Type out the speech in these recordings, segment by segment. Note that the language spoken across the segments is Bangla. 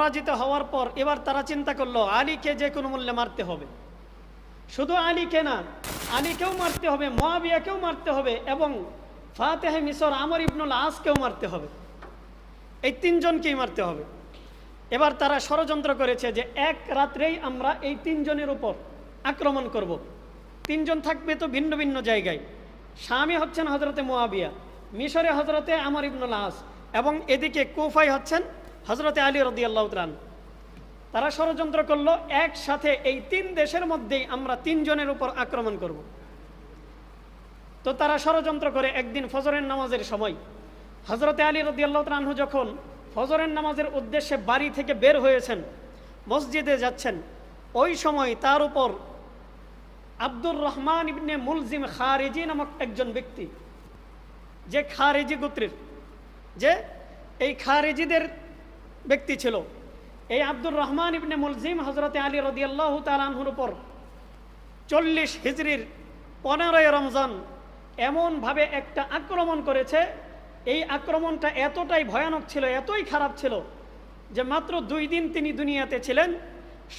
পরাজিত হওয়ার পর এবার তারা চিন্তা করলো আলীকে যে কোনো মূল্যে মারতে হবে। শুধু আলীকে না, আলীকেও মারতে হবে, মুয়াবিয়াকেও মারতে হবে এবং ফাতেহে মিসর আমর ইবনুল আসকেও মারতে হবে। এই তিনজনকেই মারতে হবে। এবার তারা ষড়যন্ত্র করেছে যে এক রাত্রেই আমরা এই তিনজনের উপর আক্রমণ করব। তিনজন থাকবে তো ভিন্ন ভিন্ন জায়গায়। শামে হচ্ছেন হজরতে মুয়াবিয়া, মিশরে হজরতে আমর ইবনুল আস এবং এদিকে কুফায় হচ্ছেন হজরতে আলী রাদিয়াল্লাহু তাআলা আনহু। তারা ষড়যন্ত্র করলো একসাথে এই তিন দেশের মধ্যেই আমরা তিনজনের উপর আক্রমণ করব। তো তারা ষড়যন্ত্র করে একদিন ফজরের নামাজের সময় হজরতে আলী রাদিয়াল্লাহু তাআলা আনহু যখন ফজরের নামাজের উদ্দেশ্যে বাড়ি থেকে বের হয়েছেন, মসজিদে যাচ্ছেন, ওই সময় তার উপর আব্দুর রহমান ইবনে মুলজিম খারিজি নামক একজন ব্যক্তি, যে খারিজি গোত্রের, যে এই খারিজিদের ব্যক্তি ছিল, এই আব্দুর রহমান ইবনে মুলজিম হজরতে আলী রাদিয়াল্লাহু তাআলা আনহুর উপর 40 হিজরির 15 রমজান এমনভাবে একটা আক্রমণ করেছে। এই আক্রমণটা এতটাই ভয়ানক ছিল, এতই খারাপ ছিল যে মাত্র 2 দিন তিনি দুনিয়াতে ছিলেন।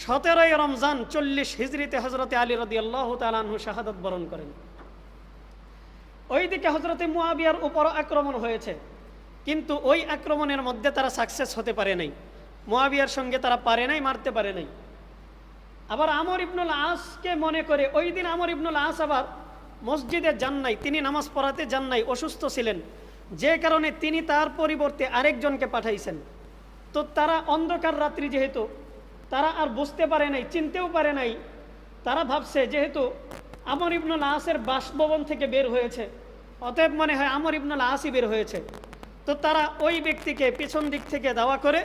17 রমজান 40 হিজরিতে হজরতে আলী রাদিয়াল্লাহু তাআলা আনহু শাহাদাত বরণ করেন। ওইদিকে হজরতে মুয়াবিয়ার উপর আক্রমণ হয়েছে, কিন্তু ওই আক্রমণের মধ্যে তারা সাকসেস হতে পারে নাই, মুয়াবিয়ার সঙ্গে তারা পারে নাই, মারতে পারে নাই। আবার আমর ইবনুল আসকে মনে করে ওই দিন আমর ইবনুল আস আবার মসজিদে যান নাই, তিনি নামাজ পড়াতে যান নাই, অসুস্থ ছিলেন, যে কারণে তিনি তার পরিবর্তে আরেকজনকে পাঠাইছেন। তো তারা অন্ধকার রাত্রি, যেহেতু তারা আর বুঝতে পারে নাই, চিনতেও পারে নাই, তারা ভাবছে যেহেতু আমর ইবনুল আসের বাসভবন থেকে বের হয়েছে, অতএব মনে হয় আমর ইবনুল আসই বের হয়েছে। তো তারা ওই ব্যক্তিকে পিছন দিক থেকে দাওয়া করে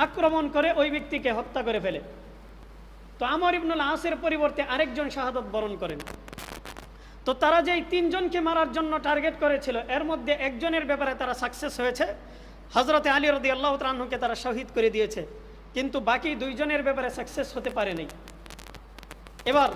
আক্রমণ করে ওই ব্যক্তিকে হত্যা করে ফেলে। তো আমর ইবনুল আসের পরিবর্তে আরেকজন শাহাদাত বরণ করেন। তো তারা যেই তিনজনকে মারার জন্য টার্গেট করেছিল, এর মধ্যে একজনের ব্যাপারে তারা সাকসেস হয়েছে, হজরতে আলী রাদিয়াল্লাহু তাআলা আনহুকে তারা শহীদ করে দিয়েছে, কিন্তু বাকি 2 জনের ব্যাপারে সাকসেস হতে পারেনি। এবার